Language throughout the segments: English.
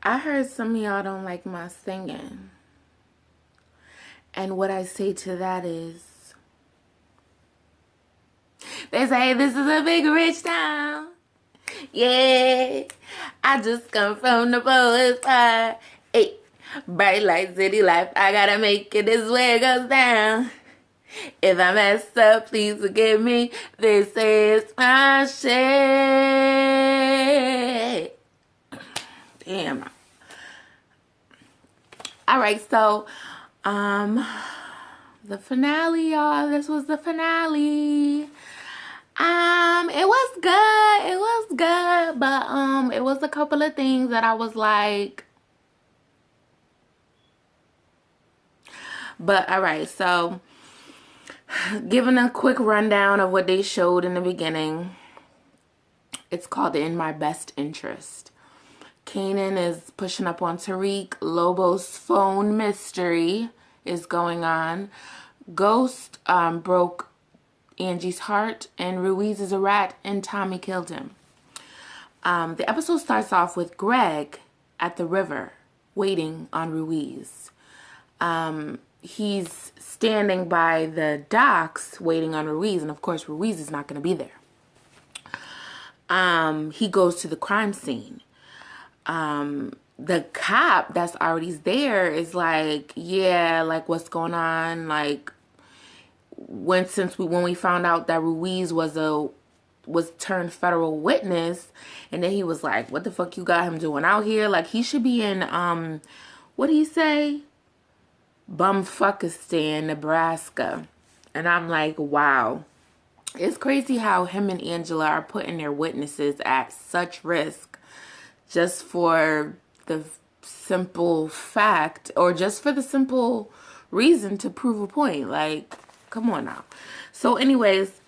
I heard some of y'all don't like my singing. And what I say to that is, they say this is a big rich town. Yeah, I just come from the poet's part. Hey, bright light city life, I gotta make it this way it goes down. If I mess up, please forgive me. This is my shit. Damn. Alright, so, the finale, y'all. This was the finale. It was good. It was good. But, it was a couple of things that I was like. But, alright, so, giving a quick rundown of what they showed in the beginning. It's called In My Best Interest. Kanan is pushing up on Tariq. Lobo's phone mystery is going on. Ghost broke Angie's heart, and Ruiz is a rat, and Tommy killed him. The episode starts off with Greg at the river waiting on Ruiz. He's standing by the docks waiting on Ruiz, and of course Ruiz is not going to be there. He goes to the crime scene. The cop that's already there is like, yeah, like, what's going on? Like, when we found out that Ruiz was turned federal witness, and then he was like, what the fuck you got him doing out here? Like, he should be in what did he say? Bumfuckistan, Nebraska. And I'm like, wow. It's crazy how him and Angela are putting their witnesses at such risk just for the simple fact, or just for the simple reason to prove a point. Like, come on now. So anyways,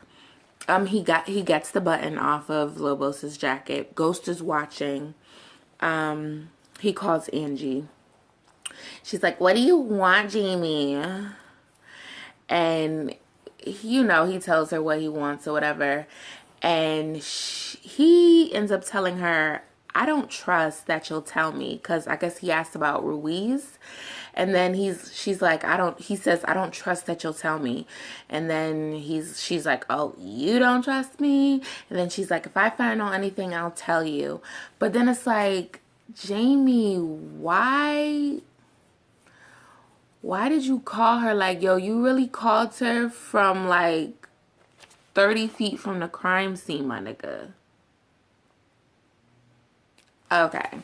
he gets the button off of Lobos's jacket. Ghost is watching. He calls Angie. She's like, what do you want, Jamie? And he tells her what he wants or whatever. And he ends up telling her, I don't trust that you'll tell me, because I guess he asked about Ruiz, and then she's like, he says, I don't trust that you'll tell me. And then she's like, oh, you don't trust me? And then she's like, if I find out anything, I'll tell you. But then it's like, Jamie, why did you call her? Like, yo, you really called her from like 30 feet from the crime scene, my nigga. Okay.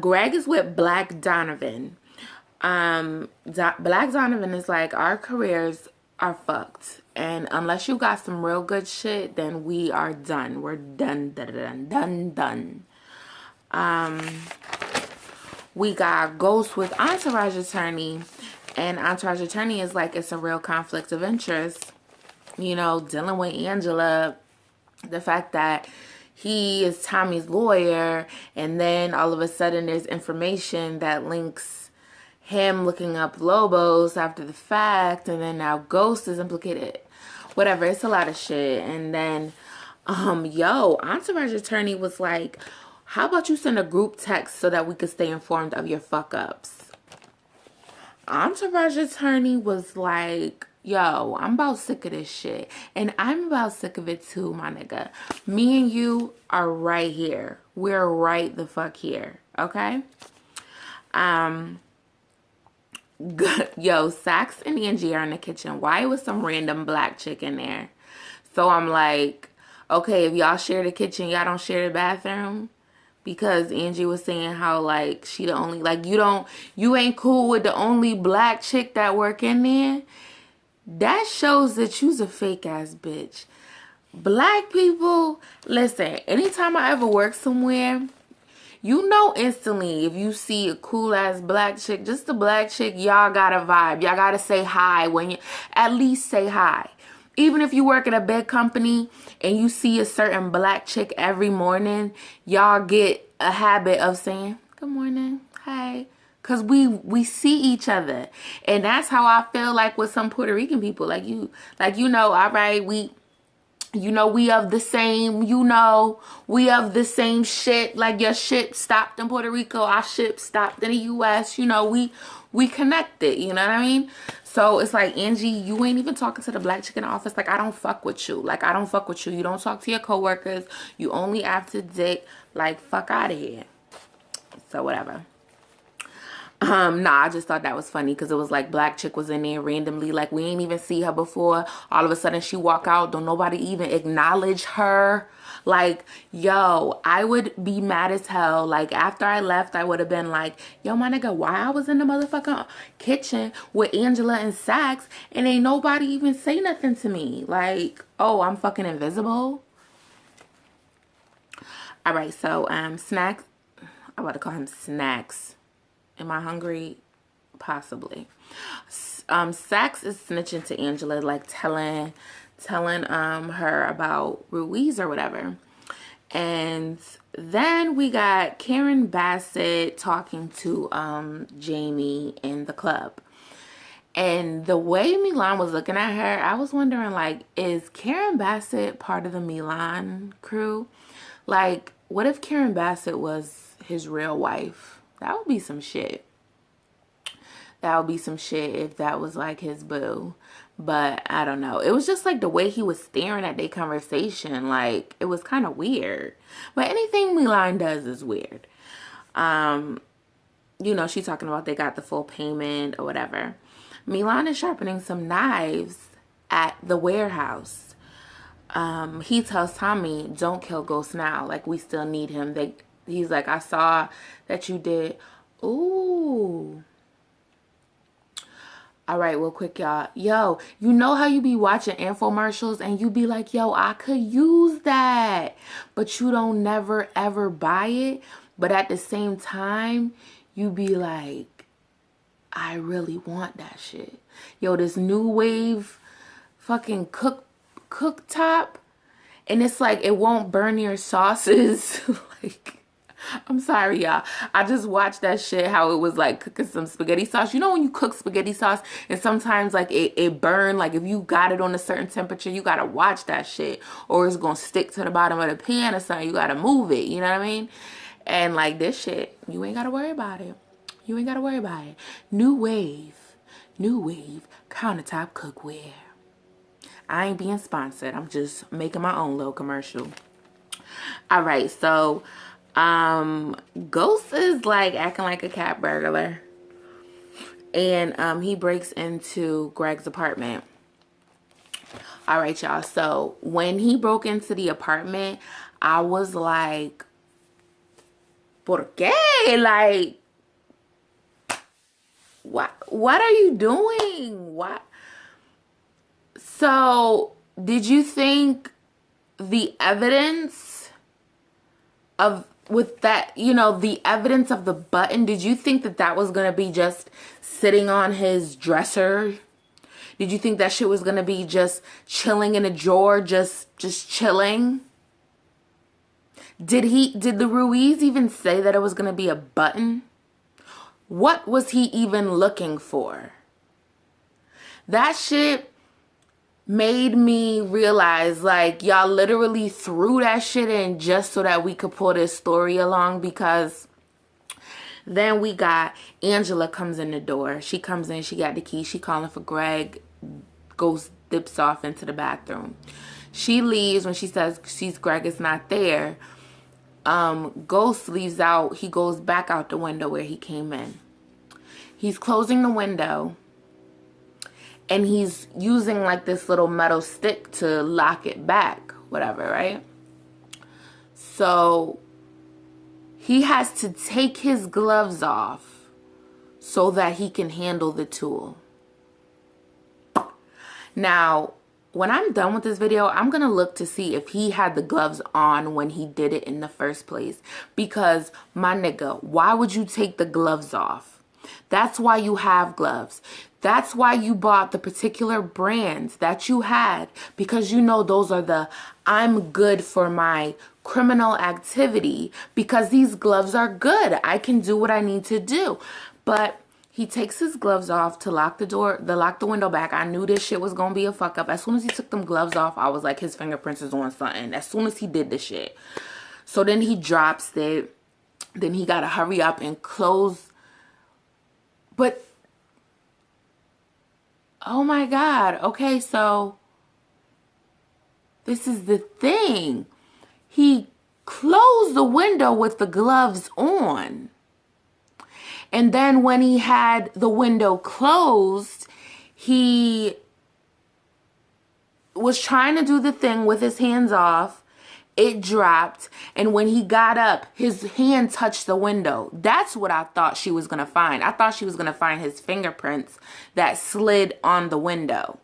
Greg is with Black Donovan. Black Donovan is like, our careers are fucked, and unless you got some real good shit, then we are done. We're done. We got Ghost with Entourage Attorney, and Entourage Attorney is like, it's a real conflict of interest. Dealing with Angela, the fact that he is Tommy's lawyer, and then all of a sudden there's information that links him looking up Lobos after the fact, and then now Ghost is implicated. Whatever, it's a lot of shit. And then, Entourage Attorney was like, how about you send a group text so that we could stay informed of your fuck-ups? Entourage Attorney was like, yo, I'm about sick of this shit. And I'm about sick of it too, my nigga. Me and you are right here. We're right the fuck here. Okay? Yo, Sax and Angie are in the kitchen. Why was some random black chick in there? So I'm like, okay, if y'all share the kitchen, y'all don't share the bathroom? Because Angie was saying how, like, she the only, like, you ain't cool with the only black chick that work in there. That shows that you's a fake ass bitch. Black people, listen, anytime I ever work somewhere, instantly if you see a cool ass black chick, just a black chick, y'all got a vibe. Y'all got to say hi when you, at least say hi. Even if you work at a big company and you see a certain black chick every morning, y'all get a habit of saying, good morning, hi. Because we see each other. And that's how I feel like with some Puerto Rican people. All right, You know, we of the same, we of the same shit. Like your ship stopped in Puerto Rico, our ship stopped in the US. You know, we connected, you know what I mean? So it's like, Angie, you ain't even talking to the black chick in the office. Like, I don't fuck with you. Like, I don't fuck with you. You don't talk to your coworkers. You only after dick. Like, fuck out of here. So whatever. Nah, I just thought that was funny because it was like black chick was in there randomly. Like, we ain't even see her before. All of a sudden she walk out. Don't nobody even acknowledge her. Like, yo, I would be mad as hell. Like, after I left, I would have been like, yo, my nigga, why I was in the motherfucking kitchen with Angela and Sax and ain't nobody even say nothing to me? Like, oh, I'm fucking invisible? All right, so, Snacks. I'm about to call him Snacks. Am I hungry? Possibly. Sax is snitching to Angela, like telling her about Ruiz or whatever. And then we got Karen Bassett talking to Jamie in the club. And the way Milan was looking at her, I was wondering, like, is Karen Bassett part of the Milan crew? Like, what if Karen Bassett was his real wife? That would be some shit. That would be some shit if that was like his boo. But I don't know. It was just like the way he was staring at their conversation. Like, it was kind of weird. But anything Milan does is weird. You know, she's talking about they got the full payment or whatever. Milan is sharpening some knives at the warehouse. He tells Tommy, don't kill Ghost now. Like, we still need him. He's like, I saw that you did. Ooh. All right, real quick, y'all. Yo, you know how you be watching infomercials and you be like, yo, I could use that. But you don't never, ever buy it. But at the same time, you be like, I really want that shit. Yo, this new wave fucking cooktop. And it's like, it won't burn your sauces. Like, I'm sorry, y'all. I just watched that shit, how it was like cooking some spaghetti sauce. You know when you cook spaghetti sauce and sometimes like it burn, like if you got it on a certain temperature, you gotta watch that shit or it's gonna stick to the bottom of the pan or something. You gotta move it, you know what I mean? And like this shit, you ain't gotta worry about it. You ain't gotta worry about it. New wave countertop cookware. I ain't being sponsored. I'm just making my own little commercial. All right, so Ghost is like acting like a cat burglar. And he breaks into Greg's apartment. All right, y'all. So when he broke into the apartment, I was like, ¿Por qué? Like, what are you doing? What? So, did you think the evidence of, with that, you know, the evidence of the button, did you think that that was going to be just sitting on his dresser? Did you think that shit was going to be just chilling in a drawer, just chilling? Did the Ruiz even say that it was going to be a button? What was he even looking for? That shit made me realize, like, y'all literally threw that shit in just so that we could pull this story along, because then we got Angela comes in the door. She comes in, she got the key, she calling for Greg, goes, dips off into the bathroom. She leaves when she says sees Greg is not there. Ghost leaves out, he goes back out the window where he came in. He's closing the window. And he's using like this little metal stick to lock it back, whatever, right? So he has to take his gloves off so that he can handle the tool. Now, when I'm done with this video, I'm going to look to see if he had the gloves on when he did it in the first place. Because, my nigga, why would you take the gloves off? That's why you have gloves. That's why you bought the particular brands that you had, because you know those are the I'm good for my criminal activity, because these gloves are good. I can do what I need to do. But He takes his gloves off to lock the window back. I knew this shit was gonna be a fuck up. As soon as he took them gloves off, I was like, his fingerprints is on something. As soon as he did this shit. So then he drops it. Then he gotta hurry up and close. But, oh my God. Okay, so this is the thing. He closed the window with the gloves on. And then when he had the window closed, he was trying to do the thing with his hands off. It dropped. And when he got up, his hand touched the window. That's what I thought she was going to find. I thought she was going to find his fingerprints that slid on the window.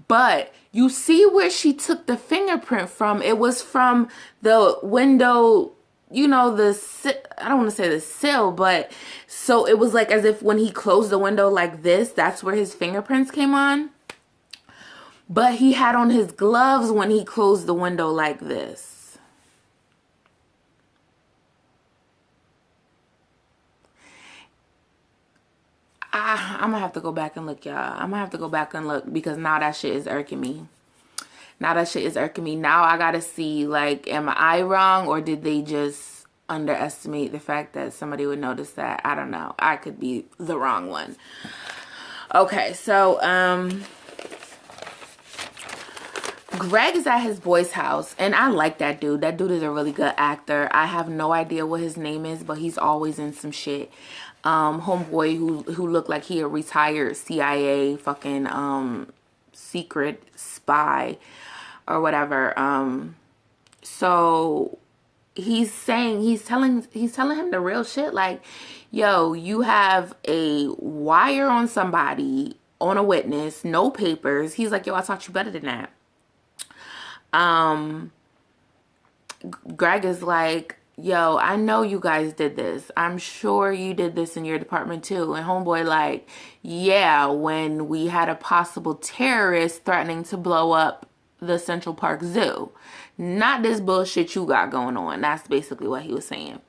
But you see where she took the fingerprint from? It was from the window, you know, I don't want to say the sill, but so it was like as if when he closed the window like this, that's where his fingerprints came on. But he had on his gloves when he closed the window like this. I'm going to have to go back and look, y'all. I'm going to have to go back and look because now that shit is irking me. Now I got to see, like, am I wrong or did they just underestimate the fact that somebody would notice that? I don't know. I could be the wrong one. Okay, so, Greg is at his boy's house, and I like that dude. That dude is a really good actor. I have no idea what his name is, but he's always in some shit. Homeboy who looked like he a retired CIA fucking secret spy or whatever. So he's telling him the real shit, like, yo, you have a wire on somebody, on a witness, no papers. He's like, yo, I taught you better than that. Greg is like, yo, I know you guys did this. I'm sure you did this in your department too. And homeboy like, yeah, when we had a possible terrorist threatening to blow up the Central Park Zoo. Not this bullshit you got going on. That's basically what he was saying.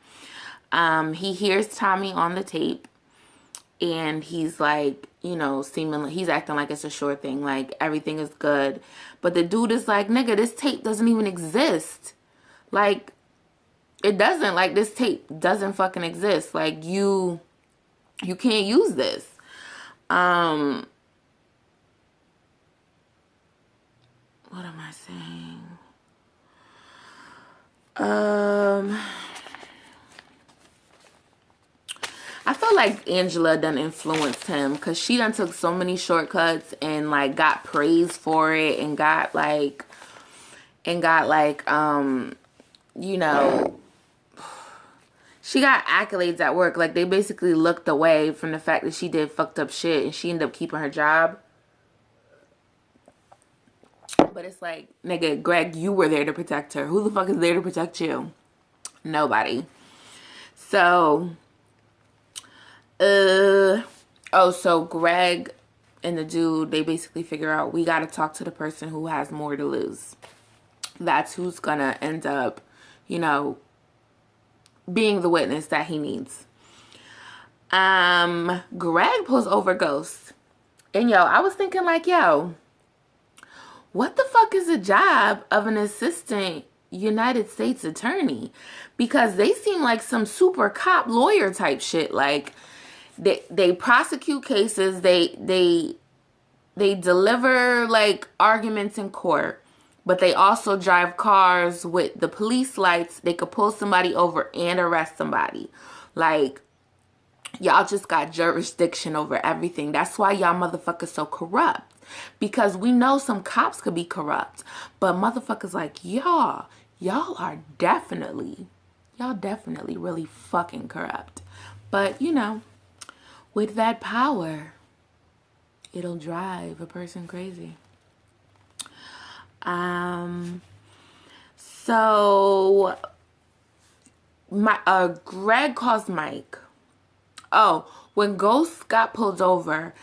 He hears Tommy on the tape. And he's like, you know, seemingly, he's acting like it's a sure thing. Like, everything is good. But the dude is like, nigga, this tape doesn't even exist. Like, it doesn't. Like, this tape doesn't fucking exist. Like, you can't use this. What am I saying? I feel like Angela done influenced him because she done took so many shortcuts and like got praised for it and got like, you know, she got accolades at work. Like they basically looked away from the fact that she did fucked up shit and she ended up keeping her job. But it's like, nigga, Greg, you were there to protect her. Who the fuck is there to protect you? Nobody. So... so Greg and the dude, they basically figure out we got to talk to the person who has more to lose. That's who's gonna end up, you know, being the witness that he needs. Greg pulls over Ghost. And yo, I was thinking like, yo, what the fuck is the job of an assistant United States attorney? Because they seem like some super cop lawyer type shit. Like, they prosecute cases, they deliver like arguments in court, but they also drive cars with the police lights. They could pull somebody over and arrest somebody. Like, y'all just got jurisdiction over everything. That's why y'all motherfuckers so corrupt. Because we know some cops could be corrupt, but motherfuckers like y'all are definitely really fucking corrupt. But you know, with that power, it'll drive a person crazy. So Greg calls Mike. Oh, when Ghost got pulled over,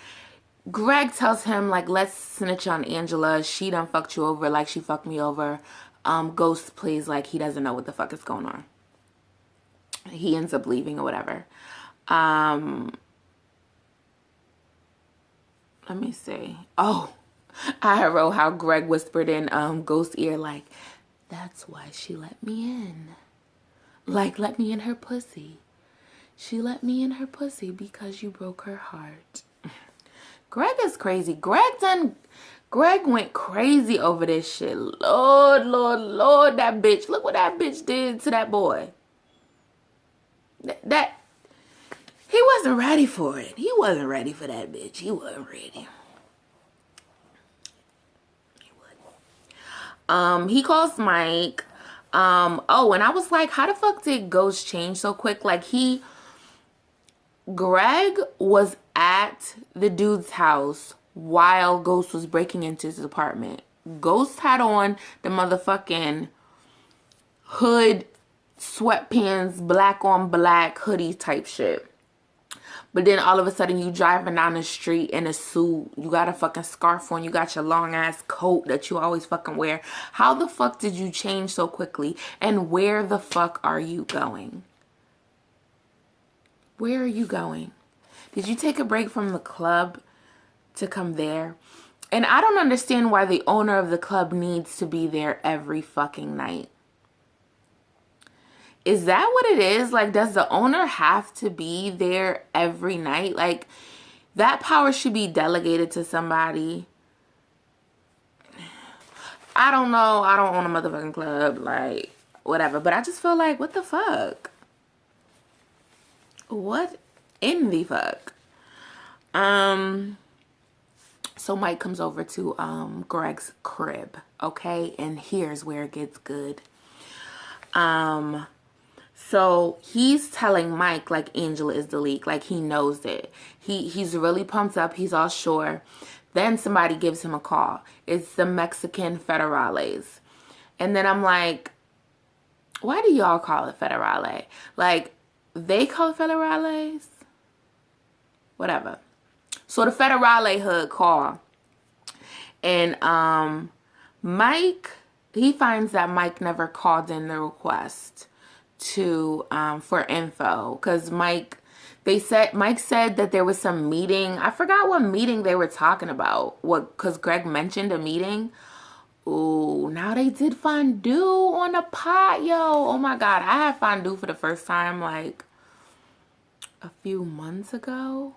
Greg tells him, like, let's snitch on Angela. She done fucked you over like she fucked me over. Ghost plays like he doesn't know what the fuck is going on. He ends up leaving or whatever. Let me see. Oh, I wrote how Greg whispered in Ghost's ear, like, that's why she let me in. Like, let me in her pussy. She let me in her pussy because you broke her heart. Greg is crazy. Greg went crazy over this shit. Lord, that bitch. Look what that bitch did to that boy. That he wasn't ready for it. He wasn't ready for that bitch. He wasn't ready. He calls Mike. Oh, and I was like, how the fuck did Ghost change so quick? Like, Greg was at the dude's house while Ghost was breaking into his apartment. Ghost had on the motherfucking hood, sweatpants, black on black hoodie type shit. But then all of a sudden you driving down the street in a suit. You got a fucking scarf on. You got your long ass coat that you always fucking wear. How the fuck did you change so quickly? And where the fuck are you going? Where are you going? Did you take a break from the club to come there? And I don't understand why the owner of the club needs to be there every fucking night. Is that what it is? Like, does the owner have to be there every night? Like, that power should be delegated to somebody. I don't know. I don't own a motherfucking club. Like, whatever. But I just feel like, what the fuck? What in the fuck? So Mike comes over to Greg's crib, okay? And here's where it gets good. So he's telling Mike like Angela is the leak, like he knows it. He's really pumped up. He's all sure. Then somebody gives him a call. It's the Mexican federales. And then I'm like, why do y'all call it federale? Like, they call it federales? Whatever. So the federale hood call. And Mike, he finds that Mike never called in the request to for info, because Mike said that there was some meeting. I forgot what meeting they were talking about. Because Greg mentioned a meeting. Ooh, now they did fondue on the pot, yo. Oh my god, I had fondue for the first time like a few months ago.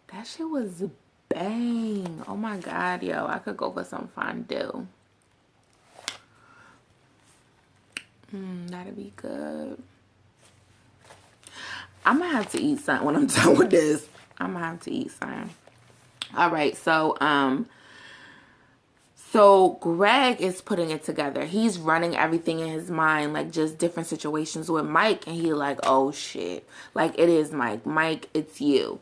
That shit was bang. Oh my god, yo, I could go for some fondue. That'd be good. I'm gonna have to eat something when I'm done with this. I'm gonna have to eat something. All right, so Greg is putting it together. He's running everything in his mind, like just different situations with Mike, and he like, oh shit, like it is Mike. Mike, it's you.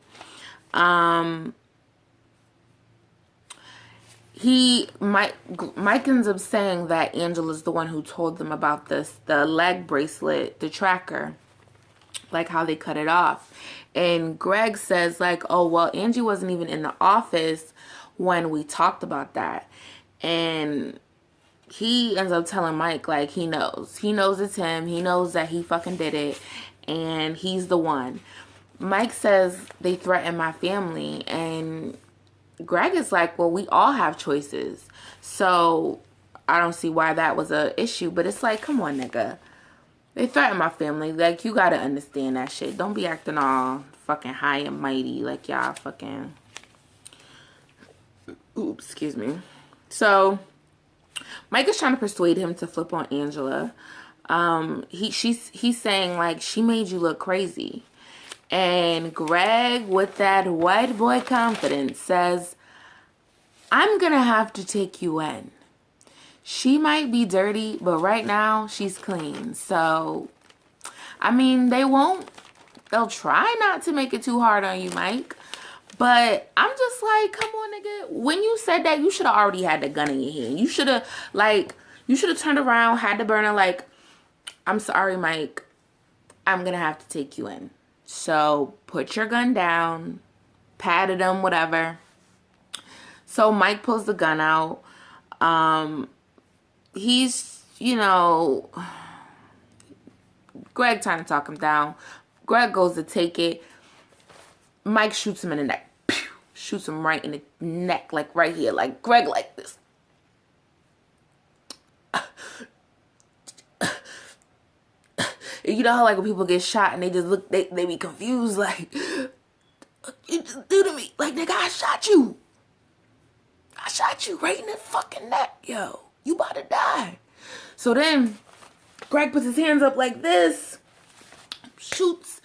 Mike ends up saying that Angela's the one who told them about this, the leg bracelet, the tracker, like how they cut it off. And Greg says like, oh, well, Angie wasn't even in the office when we talked about that. And he ends up telling Mike like he knows it's him. He knows that he fucking did it and he's the one. Mike says they threatened my family, and Greg is like, well, we all have choices. So I don't see why that was a issue. But it's like, come on, nigga. They threatened my family. Like, you gotta understand that shit. Don't be acting all fucking high and mighty like y'all fucking... Oops, excuse me. So Mike is trying to persuade him to flip on Angela. He's saying, like, she made you look crazy. And Greg, with that white boy confidence, says, I'm going to have to take you in. She might be dirty, but right now she's clean. So, I mean, they'll try not to make it too hard on you, Mike. But I'm just like, come on, nigga. When you said that, you should have already had the gun in your hand. You should have turned around, had the burner, like, I'm sorry, Mike. I'm going to have to take you in. So put your gun down, patted him, whatever. So Mike pulls the gun out. He's, Greg trying to talk him down. Greg goes to take it. Mike shoots him in the neck. Pew! Shoots him right in the neck, like right here, like Greg, like this. You know how like when people get shot and they just look, they be confused, like, what you just do to me? Like, nigga, I shot you. I shot you right in the fucking neck, yo. You about to die. So then Greg puts his hands up like this, shoots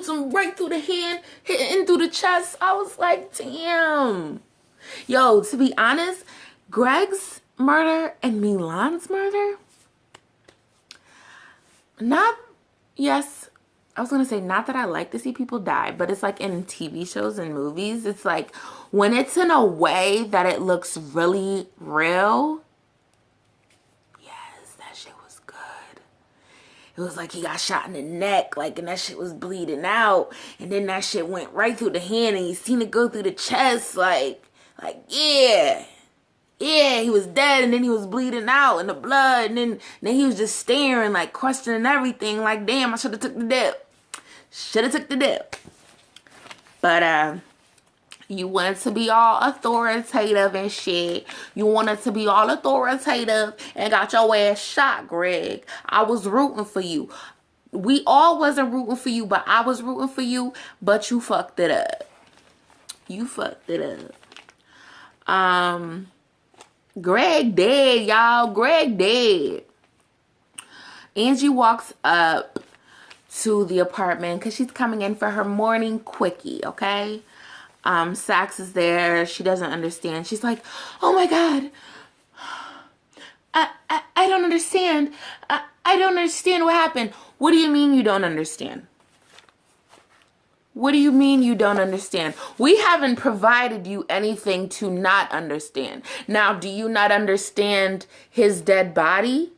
him right through the hand, hitting through the chest. I was like, damn. Yo, to be honest, Greg's murder and Milan's murder, I was going to say, not that I like to see people die, but it's like in TV shows and movies, it's like when it's in a way that it looks really real, yes, that shit was good. It was like he got shot in the neck, like, and that shit was bleeding out, and then that shit went right through the hand, and you seen it go through the chest, like, yeah, he was dead, and then he was bleeding out in the blood, and then he was just staring, like, questioning everything, like, damn, I should have took the dip. But, you wanted to be all authoritative and shit. You wanted to be all authoritative and got your ass shot, Greg. I was rooting for you. We all wasn't rooting for you, but I was rooting for you, but you fucked it up. Greg dead, y'all. Greg dead. Angie walks up to the apartment because she's coming in for her morning quickie, okay? Sax is there. She doesn't understand. She's like, oh my God. I don't understand. I don't understand what happened. What do you mean you don't understand? What do you mean you don't understand? We haven't provided you anything to not understand. Now, do you not understand his dead body?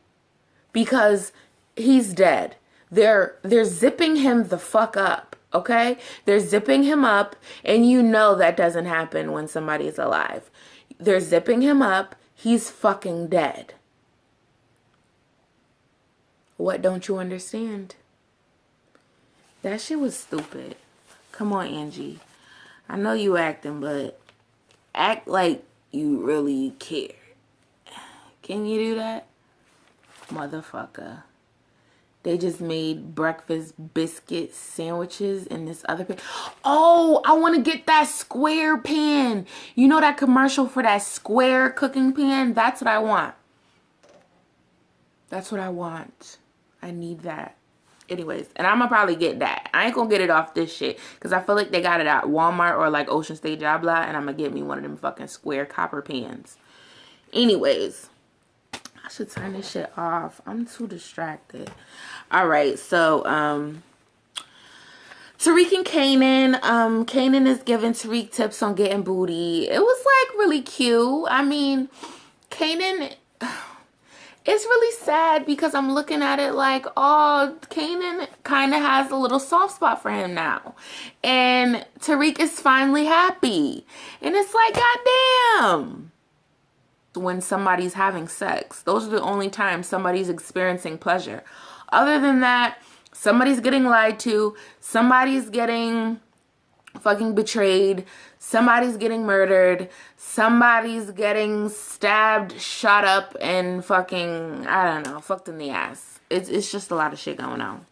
Because he's dead. They're zipping him the fuck up, okay? They're zipping him up, and you know that doesn't happen when somebody is alive. They're zipping him up. He's fucking dead. What don't you understand? That shit was stupid. Come on, Angie. I know you acting, but act like you really care. Can you do that? Motherfucker. They just made breakfast biscuit sandwiches in this other pan. Oh, I want to get that square pan. You know that commercial for that square cooking pan? That's what I want. That's what I want. I need that. Anyways, and I'm gonna probably get that. I ain't gonna get it off this shit because I feel like they got it at Walmart or like Ocean State Job Lot, and I'm gonna get me one of them fucking square copper pans. Anyways, I should turn this shit off. I'm too distracted. All right, so Tariq and Kanan. Kanan is giving Tariq tips on getting booty. It was like really cute. I mean, Kanan. It's really sad because I'm looking at it like, oh, Kanan kind of has a little soft spot for him now. And Tariq is finally happy. And it's like, goddamn. When somebody's having sex, those are the only times somebody's experiencing pleasure. Other than that, somebody's getting lied to. Somebody's getting fucking betrayed. Somebody's getting murdered. Somebody's getting stabbed, shot up, and fucking, I don't know, fucked in the ass. It's just a lot of shit going on.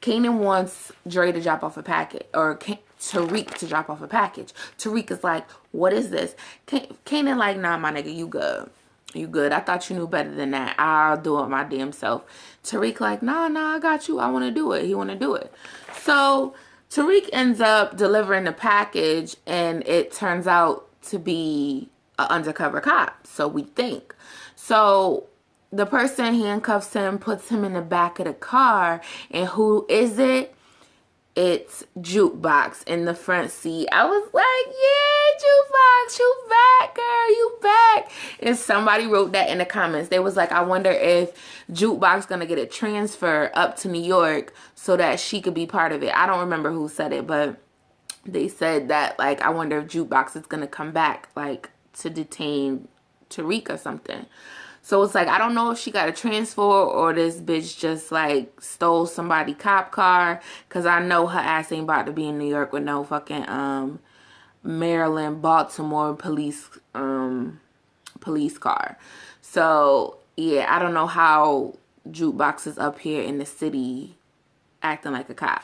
Kanan wants Dre to drop off a package, or Tariq to drop off a package. Tariq is like, what is this? Kanan like, nah, my nigga, you good. You good. I thought you knew better than that. I'll do it my damn self. Tariq like, nah, I got you. I want to do it. He want to do it. So Tariq ends up delivering the package, and it turns out to be an undercover cop. So we think. So the person handcuffs him, puts him in the back of the car, and who is it? It's Jukebox in the front seat. I was like, yeah, Jukebox, you back, girl, you back. And somebody wrote that in the comments. They was like, I wonder if Jukebox gonna get a transfer up to New York so that she could be part of it. I don't remember who said it, but they said that, like, I wonder if Jukebox is gonna come back, like, to detain Tariq or something. So it's like, I don't know if she got a transfer or this bitch just like stole somebody cop car. Cause I know her ass ain't about to be in New York with no fucking Maryland, Baltimore police car. So yeah, I don't know how Jukebox is up here in the city acting like a cop.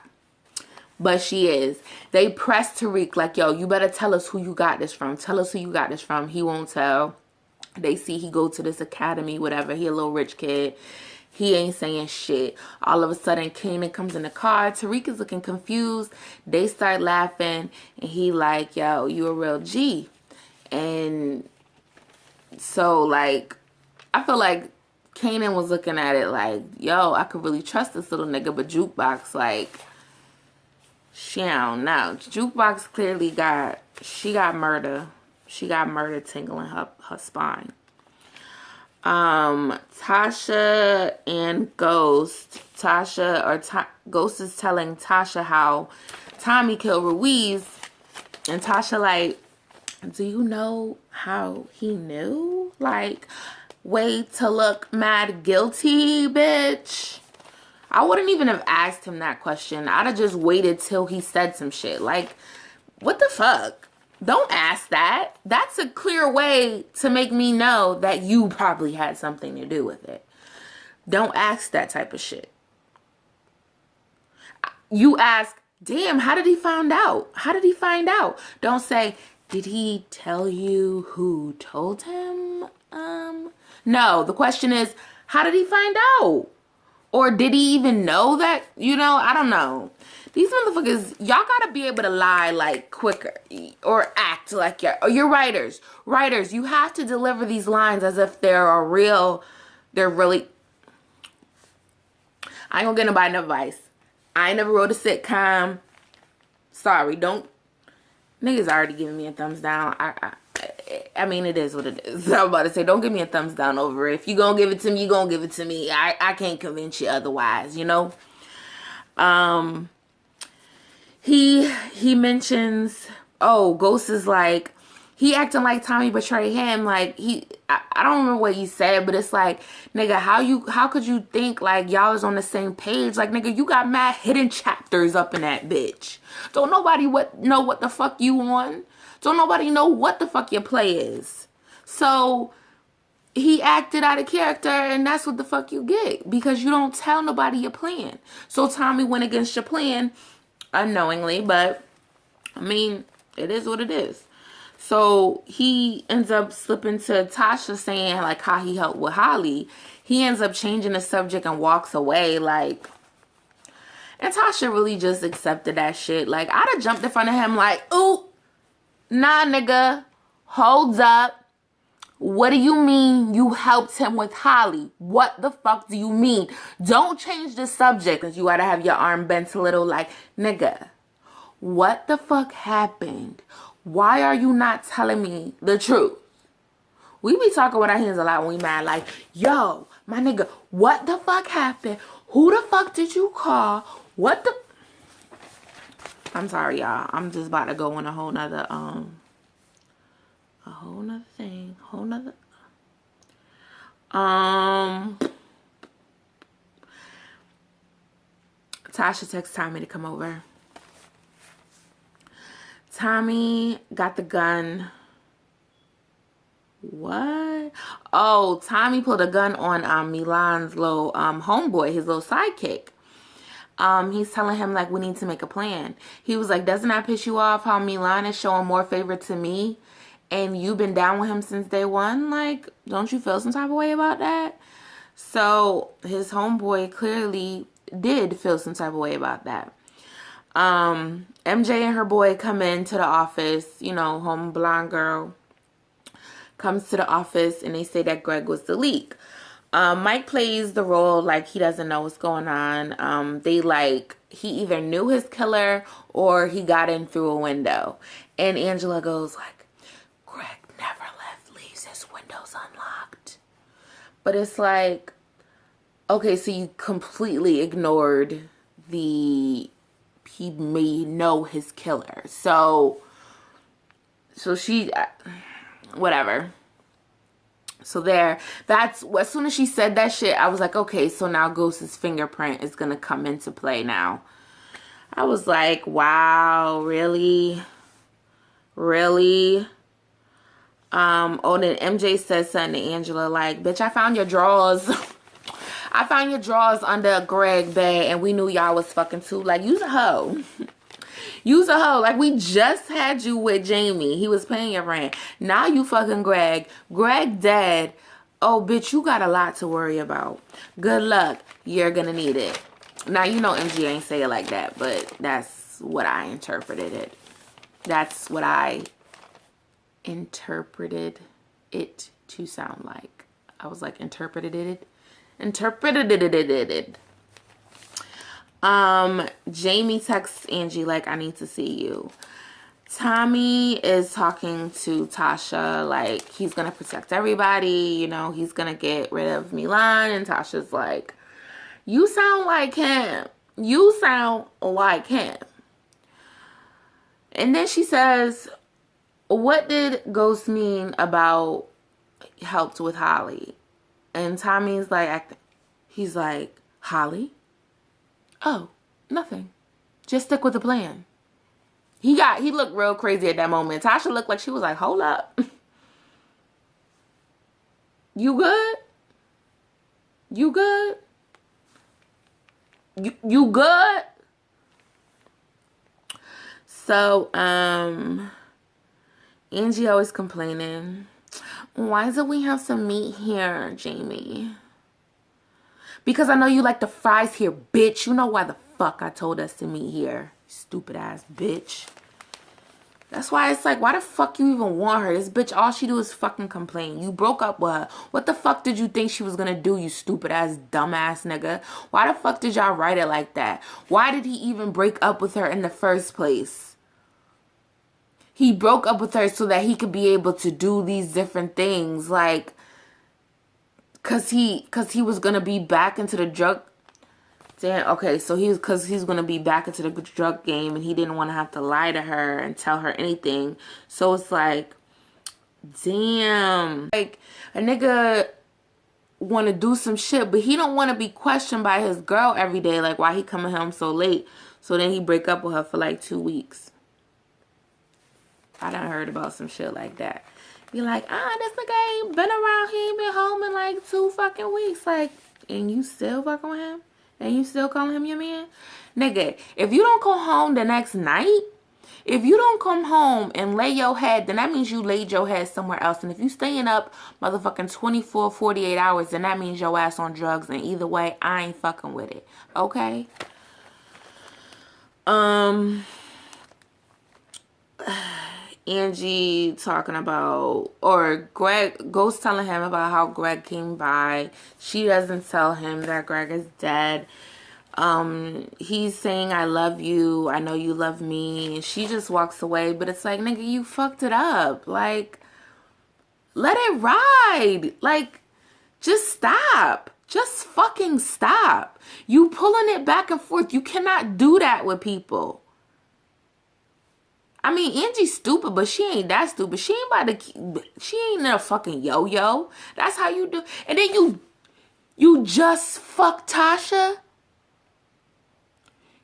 But she is. They pressed Tariq like, yo, you better tell us who you got this from. Tell us who you got this from. He won't tell. They see he go to this academy, whatever. He a little rich kid. He ain't saying shit. All of a sudden, Kanan comes in the car. Tariq is looking confused. They start laughing. And he like, yo, you a real G. And so, like, I feel like Kanan was looking at it like, yo, I could really trust this little nigga. But Jukebox, like, she don't know. Jukebox clearly got murder. She got murder tingling her spine. Tasha and Ghost. Ghost is telling Tasha how Tommy killed Ruiz. And Tasha like, do you know how he knew? Like, way to look mad guilty, bitch. I wouldn't even have asked him that question. I'd have just waited till he said some shit. Like, what the fuck? Don't ask that. That's a clear way to make me know that you probably had something to do with it. Don't ask that type of shit. You ask, damn, how did he find out? How did he find out? Don't say, did he tell you who told him? No, the question is, how did he find out? Or did he even know that? You know, I don't know. These motherfuckers, y'all gotta be able to lie like quicker or act like you're writers. Writers, you have to deliver these lines as if they're really. I ain't gonna get nobody no advice. I ain't never wrote a sitcom. Sorry, don't. Niggas already giving me a thumbs down. I mean, it is what it is. I'm about to say, don't give me a thumbs down over it. If you gonna give it to me, you gonna give it to me. I can't convince you otherwise, you know? He mentions, oh, Ghost is like, he acting like Tommy betrayed him. Like, I don't remember what he said, but it's like, nigga, how could you think like y'all is on the same page? Like, nigga, you got mad hidden chapters up in that bitch. Don't nobody know what the fuck you on. Don't nobody know what the fuck your play is. So he acted out of character, and that's what the fuck you get, because you don't tell nobody your plan. So Tommy went against your plan unknowingly, but I mean, it is what it is. So he ends up slipping to Tasha saying like how he helped with Holly. He ends up changing the subject and walks away, like, and Tasha really just accepted that shit. Like, I'd have jumped in front of him like, ooh, nah, nigga, hold up. What do you mean you helped him with Holly? What the fuck do you mean? Don't change the subject, because you gotta have your arm bent a little, like, nigga, what the fuck happened? Why are you not telling me the truth? We be talking with our hands a lot when we mad, like, yo, my nigga, what the fuck happened? Who the fuck did you call? What the... I'm sorry, y'all. I'm just about to go on a whole nother thing. Tasha texts Tommy to come over. Tommy got the gun. What? Oh, Tommy pulled a gun on Milan's little homeboy, his little sidekick. He's telling him, like, we need to make a plan. He was like, doesn't that piss you off how Milan is showing more favor to me and you've been down with him since day one? Like, don't you feel some type of way about that? So his homeboy clearly did feel some type of way about that. MJ and her boy come into the office, you know, home blonde girl comes to the office, and they say that Greg was the leak. Mike plays the role like he doesn't know what's going on. He either knew his killer or he got in through a window. And Angela goes like, Greg never leaves his windows unlocked. But it's like, okay, so you completely ignored he may know his killer. So she, whatever. So there, that's, as soon as she said that shit, I was like, okay, so now Ghost's fingerprint is going to come into play now. I was like, wow, really? Really? Oh, then MJ said something to Angela like, bitch, I found your drawers. I found your drawers under Greg's bed and we knew y'all was fucking too. Like, use a hoe. Use a hoe. Like, we just had you with Jamie. He was paying your rent. Now you fucking Greg. Greg dead. Oh, bitch, you got a lot to worry about. Good luck. You're gonna need it. Now, you know MG ain't say it like that, but that's what I interpreted it. That's what I interpreted it to sound like. I was like, interpreted it. Jamie texts Angie like, I need to see you. Tommy is talking to Tasha like he's gonna protect everybody, you know, he's gonna get rid of Milan, and Tasha's like, you sound like him. You sound like him. And then she says, what did Ghost mean about helped with Holly? And Tommy's like, he's like, Holly? Oh, nothing. Just stick with the plan. He looked real crazy at that moment. Tasha looked like she was like, hold up. You good? You good? You good? So, Angie always complaining. Why doesn't we have some meat here, Jamie? Because I know you like the fries here, bitch. You know why the fuck I told us to meet here. Stupid ass bitch. That's why it's like, why the fuck you even want her? This bitch, all she do is fucking complain. You broke up with her. What the fuck did you think she was gonna do, you stupid ass, dumbass nigga? Why the fuck did y'all write it like that? Why did he even break up with her in the first place? He broke up with her so that he could be able to do these different things. Like, cause he was gonna be back into the drug. Damn, okay, so cause he's gonna be back into the drug game, and he didn't want to have to lie to her and tell her anything. So it's like, damn, like a nigga want to do some shit, but he don't want to be questioned by his girl every day. Like, why he coming home so late? So then he break up with her for like 2 weeks. I done heard about some shit like that. Be like, this nigga ain't been around. He ain't been home in like 2 fucking weeks. Like, and you still fucking with him? And you still calling him your man? Nigga, if you don't come home the next night, if you don't come home and lay your head, then that means you laid your head somewhere else. And if you staying up motherfucking 24, 48 hours, then that means your ass on drugs. And either way, I ain't fucking with it. Okay? Angie talking about, or Greg, Ghost telling him about how Greg came by. She doesn't tell him that Greg is dead. He's saying, I love you. I know you love me. And she just walks away. But it's like, nigga, you fucked it up. Like, let it ride. Like, just stop. Just fucking stop. You pulling it back and forth. You cannot do that with people. I mean, Angie's stupid, but she ain't that stupid. She ain't a fucking yo-yo. That's how you do. And then you just fuck Tasha.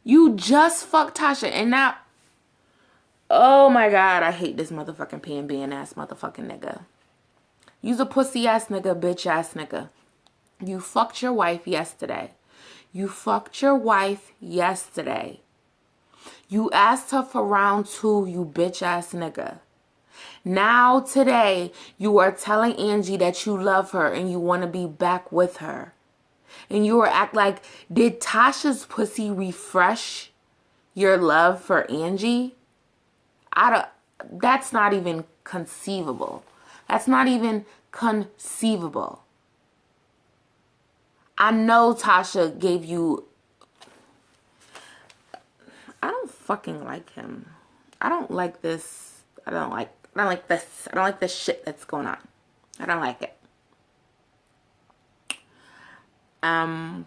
You just fuck Tasha. And now, oh my God, I hate this motherfucking pan-being ass motherfucking nigga. You's a pussy ass nigga, bitch ass nigga. You fucked your wife yesterday. You fucked your wife yesterday. You asked her for round 2, you bitch ass nigga. Now today, you are telling Angie that you love her and you want to be back with her. And you are act like, did Tasha's pussy refresh your love for Angie? That's not even conceivable. That's not even conceivable. I know Tasha gave you... I don't fucking like him. I don't like this. I don't like this. I don't like this shit that's going on. I don't like it. I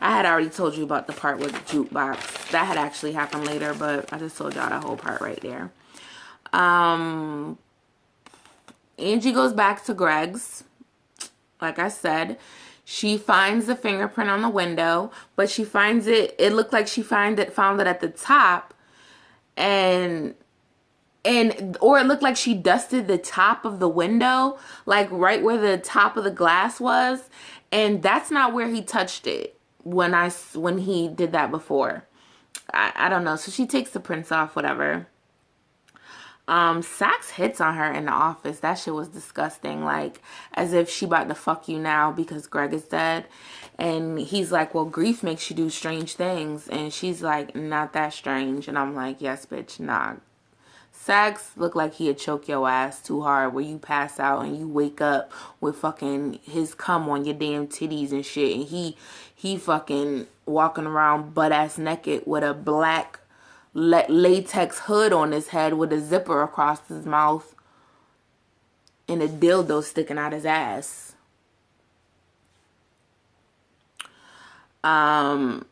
had already told you about the part with the jukebox. That had actually happened later, but I just told y'all that whole part right there. Angie goes back to Greg's. Like I said, she finds the fingerprint on the window, but she finds it looked like she found it at the top, or it looked like she dusted the top of the window, like right where the top of the glass was, and that's not where he touched it when he did that before. I don't know. So she takes the prints off, whatever. Sax hits on her in the office. That shit was disgusting. Like, as if she about to fuck you now because Greg is dead. And he's like, well, grief makes you do strange things. And she's like, not that strange. And I'm like, yes, bitch, nah. Sax looked like he'd choke your ass too hard where you pass out and you wake up with fucking his cum on your damn titties and shit. And he fucking walking around butt ass naked with a black latex hood on his head with a zipper across his mouth and a dildo sticking out his ass. Kanan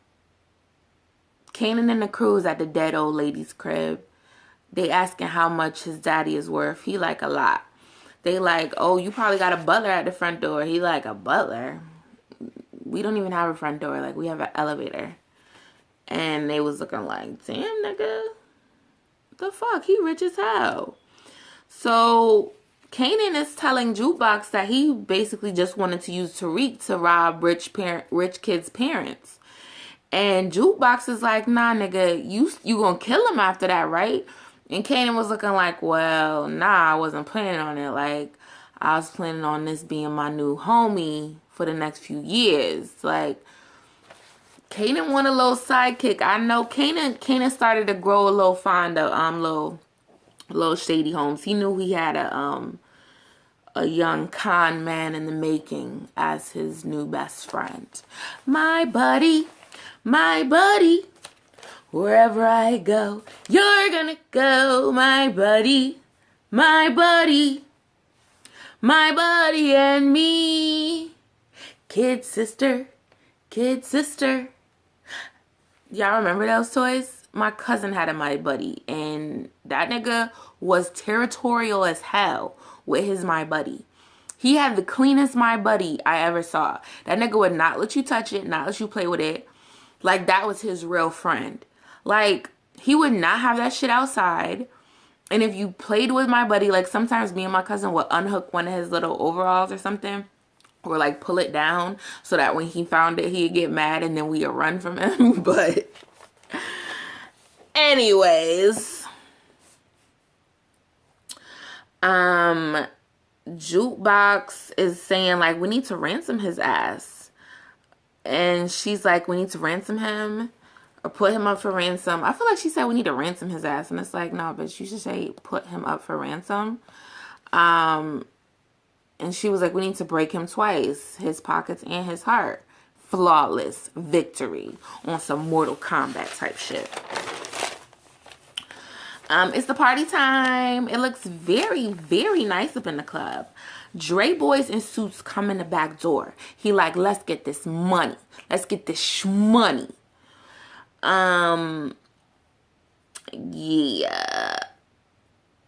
and the crew is at the dead old lady's crib. They asking how much his daddy is worth. He like, a lot. They like, oh, you probably got a butler at the front door. He like, a butler? We don't even have a front door. Like, we have an elevator. And they was looking like, damn, nigga. The fuck? He rich as hell. So Kanan is telling Jukebox that he basically just wanted to use Tariq to rob rich kids' parents. And Jukebox is like, nah, nigga, you gonna kill him after that, right? And Kanan was looking like, well, nah, I wasn't planning on it. Like, I was planning on this being my new homie for the next few years. Like, Kanan want a little sidekick. I know Kanan started to grow a little fond of little shady homes. He knew he had a young con man in the making as his new best friend. My buddy, wherever I go, you're gonna go, my buddy and me. Kid sister. Y'all remember those toys? My cousin had a My Buddy, and that nigga was territorial as hell with his My Buddy. He had the cleanest My Buddy I ever saw. That nigga would not let you touch it, not let you play with it. Like, that was his real friend. Like, he would not have that shit outside. And if you played with My Buddy, like, sometimes me and my cousin would unhook one of his little overalls or something, or like pull it down so that when he found it, he'd get mad and then we'd run from him. But anyways, Jukebox is saying like, we need to ransom his ass. And she's like, we need to ransom him or put him up for ransom. I feel like she said we need to ransom his ass. And it's like, no, bitch, you should say put him up for ransom. And she was like, we need to break him twice. His pockets and his heart. Flawless victory on some Mortal Kombat type shit. It's the party time. It looks very, very nice up in the club. Dre boys in suits come in the back door. He like, let's get this money. Let's get this shmoney. Yeah.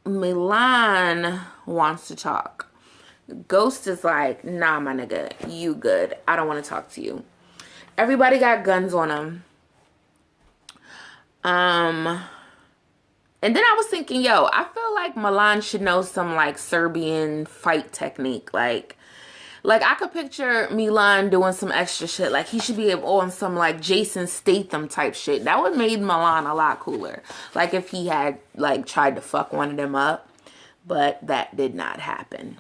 Milan wants to talk. Ghost is like, nah, my nigga, you good. I don't want to talk to you. Everybody got guns on them. And then I was thinking, yo, I feel like Milan should know some like Serbian fight technique. Like I could picture Milan doing some extra shit. Like he should be on some like Jason Statham type shit. That would made Milan a lot cooler. Like if he had like tried to fuck one of them up. But that did not happen.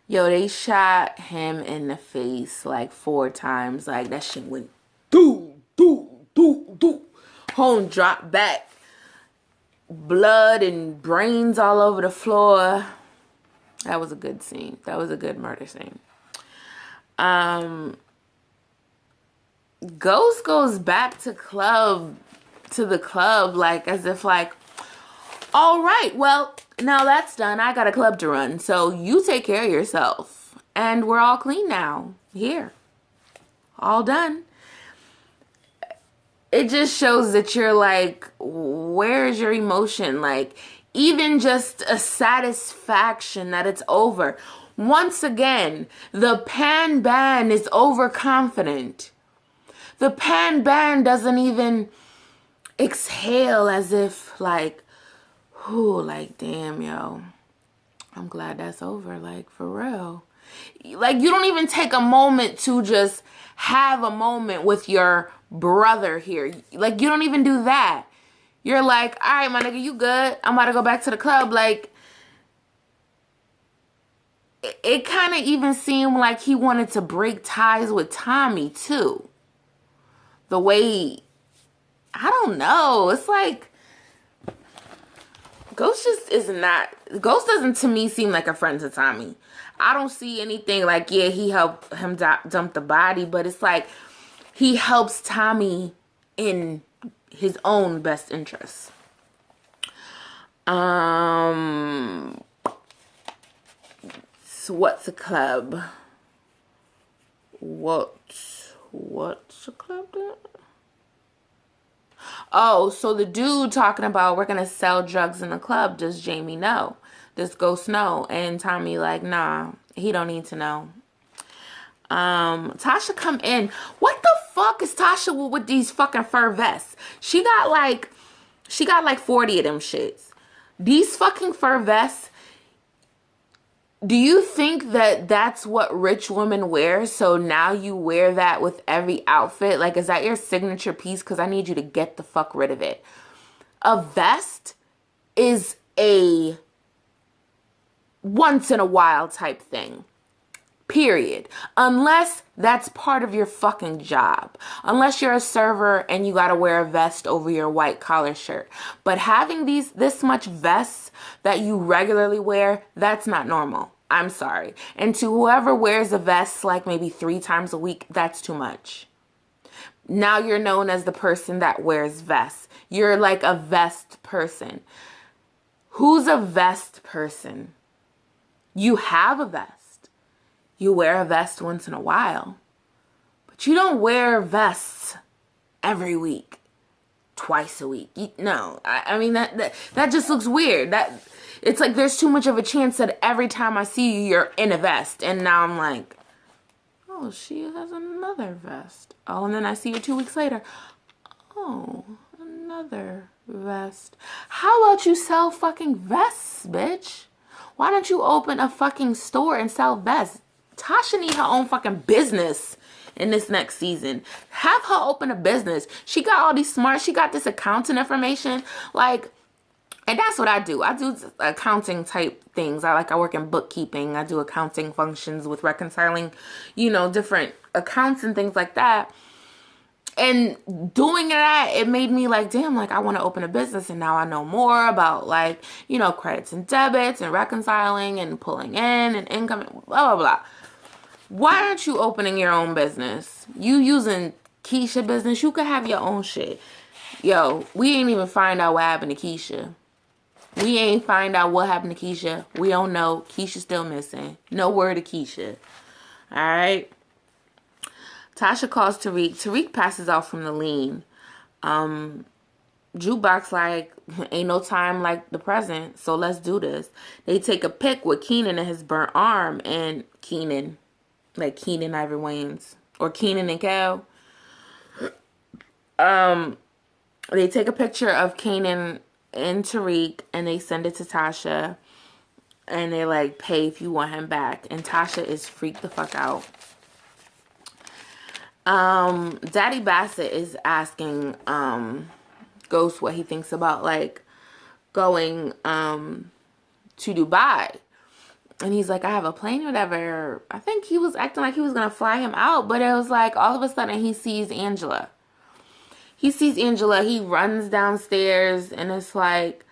Yo, they shot him in the face like 4 times. Like that shit went doo. Home dropped back. Blood and brains all over the floor. That was a good scene. That was a good murder scene. Ghost goes back to the club like as if like, all right, well, now that's done. I got a club to run. So you take care of yourself. And we're all clean now. Here. All done. It just shows that you're like, where's your emotion? Like, even just a satisfaction that it's over. Once again, the pan ban is overconfident. The pan ban doesn't even exhale as if like, whoo, like, damn, yo, I'm glad that's over, like, for real. Like, you don't even take a moment to just have a moment with your brother here. Like, you don't even do that. You're like, all right, my nigga, you good? I'm about to go back to the club. Like, it kind of even seemed like he wanted to break ties with Tommy, too. The way, I don't know. It's like, Ghost just is not, Ghost doesn't to me seem like a friend to Tommy. I don't see anything like, yeah, he helped him dump the body, but it's like he helps Tommy in his own best interests. So what's a club? What's a club then? Oh, so the dude talking about we're gonna sell drugs in the club, does Jamie know? Does Ghost know? And Tommy like, nah, he don't need to know. Tasha come in. What the fuck is Tasha with these fucking fur vests? She got like 40 of them shits. These fucking fur vests, do you think that that's what rich women wear? So now you wear that with every outfit? Like, is that your signature piece? Because I need you to get the fuck rid of it. A vest is a once in a while type thing. Period. Unless that's part of your fucking job. Unless you're a server and you gotta wear a vest over your white collar shirt. But having this much vests that you regularly wear, that's not normal. I'm sorry. And to whoever wears a vest like maybe 3 times a week, that's too much. Now you're known as the person that wears vests. You're like a vest person. Who's a vest person? You have a vest. You wear a vest once in a while. But you don't wear vests every week. Twice a week. No. I mean, that just looks weird. That it's like there's too much of a chance that every time I see you, you're in a vest. And now I'm like, oh, she has another vest. Oh, and then I see her 2 weeks later. Oh, another vest. How about you sell fucking vests, bitch? Why don't you open a fucking store and sell vests? Tasha need her own fucking business in this next season. Have her open a business. She got all these smart, she got this accounting information. Like, and that's what I do. I do accounting type things. I work in bookkeeping. I do accounting functions with reconciling, different accounts and things like that. And doing that, it made me like, damn, like I want to open a business. And now I know more about like, credits and debits and reconciling and pulling in and income, blah, blah, blah. Why aren't you opening your own business? You using Keisha business, you could have your own shit. Yo, we ain't even find out what happened to Keisha. We ain't find out what happened to Keisha. We don't know. Keisha's still missing. No word of Keisha. All right. Tasha calls Tariq. Tariq passes out from the lean. Jukebox like, ain't no time like the present, so let's do this. They take a pic with Kanan and his burnt arm, and Kanan, like Kenan Ivory Wayans, or Kenan and Kel. They take a picture of Kanan and Tariq, and they send it to Tasha, and they like, pay if you want him back. And Tasha is freaked the fuck out. Daddy Bassett is asking Ghost what he thinks about like going to Dubai. And he's like, I have a plane or whatever. I think he was acting like he was gonna fly him out, but it was like all of a sudden he sees Angela. He runs downstairs, and it's like,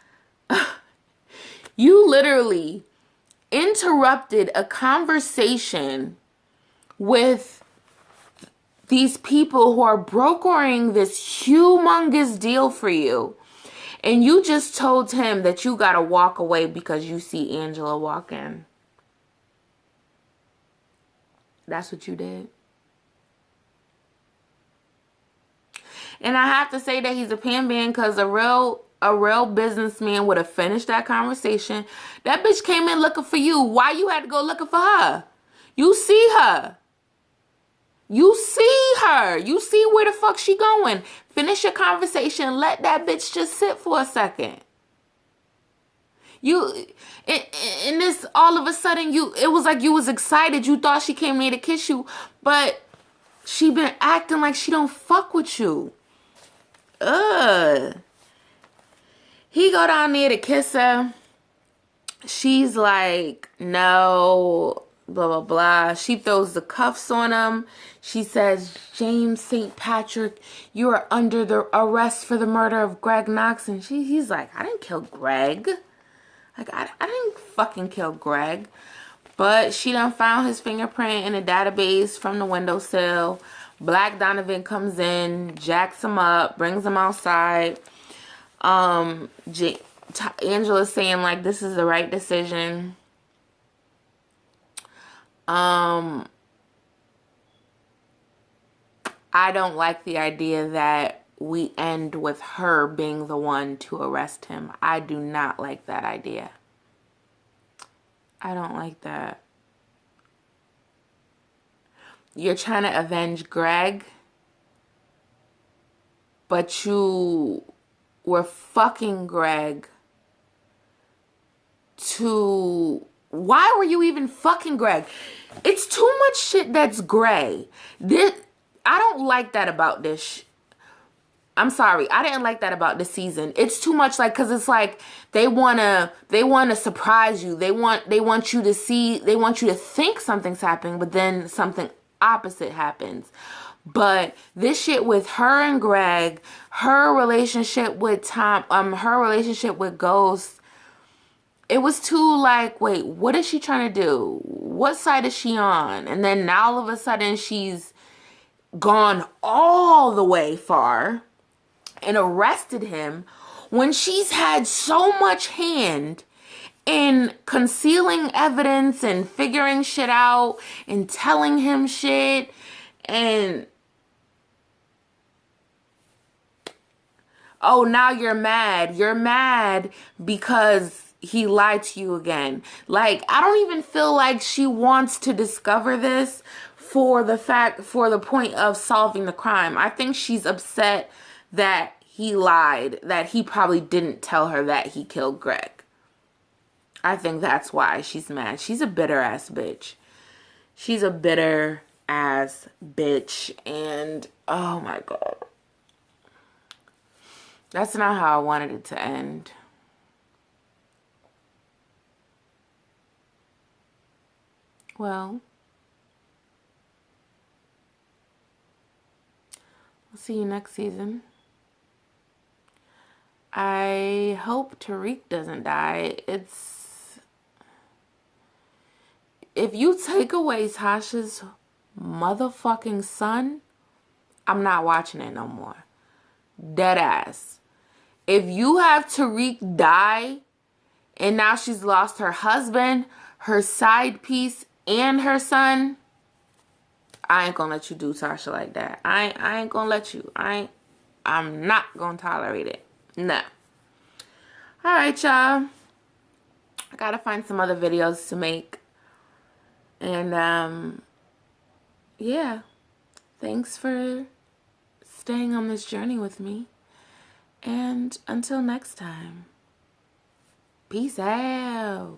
you literally interrupted a conversation with these people who are brokering this humongous deal for you. And you just told him that you gotta walk away because you see Angela walk in. That's what you did. And I have to say that he's a pan ban, because a real a real businessman would have finished that conversation. That bitch came in looking for you. Why you had to go looking for her? You see her. You see her. You see where the fuck she going. Finish your conversation. Let that bitch just sit for a second. And this, all of a sudden, it was like you was excited. You thought she came here to kiss you, but she been acting like she don't fuck with you. Ugh. He go down there to kiss her. She's like, no, blah, blah, blah. She throws the cuffs on him. She says, James St. Patrick, you are under the arrest for the murder of Greg Knox. And he's like, I didn't kill Greg. Like, I didn't fucking kill Greg. But she done found his fingerprint in a database from the windowsill. Black Donovan comes in, jacks him up, brings him outside. Angela's saying, like, this is the right decision. I don't like the idea that we end with her being the one to arrest him. I do not like that idea. I don't like that. You're trying to avenge Greg, but you were fucking Greg to... Why were you even fucking Greg? It's too much shit that's gray. I don't like that about this. I'm sorry. I didn't like that about this season. It's too much, like, because it's like they wanna surprise you. They want you to see, they want you to think something's happening, but then something opposite happens. But this shit with her and Greg, her relationship with Tom, her relationship with Ghost, it was too like, wait, what is she trying to do? What side is she on? And then now all of a sudden she's gone all the way far and arrested him when she's had so much hand in concealing evidence and figuring shit out and telling him shit. And oh, now you're mad. You're mad because he lied to you again. Like, I don't even feel like she wants to discover this for the point of solving the crime. I think she's upset that he lied, that he probably didn't tell her that he killed Greg. I think that's why she's mad. She's a bitter ass bitch. She's a bitter ass bitch. And oh my God. That's not how I wanted it to end. Well, I'll see you next season. I hope Tariq doesn't die. If you take away Tasha's motherfucking son, I'm not watching it no more. Dead ass. If you have Tariq die and now she's lost her husband, her side piece, and her son, I ain't gonna let you do Tasha like that. I ain't gonna let you. I'm not gonna tolerate it. No. Alright, y'all. I gotta find some other videos to make. And, yeah. Thanks for staying on this journey with me. And until next time. Peace out.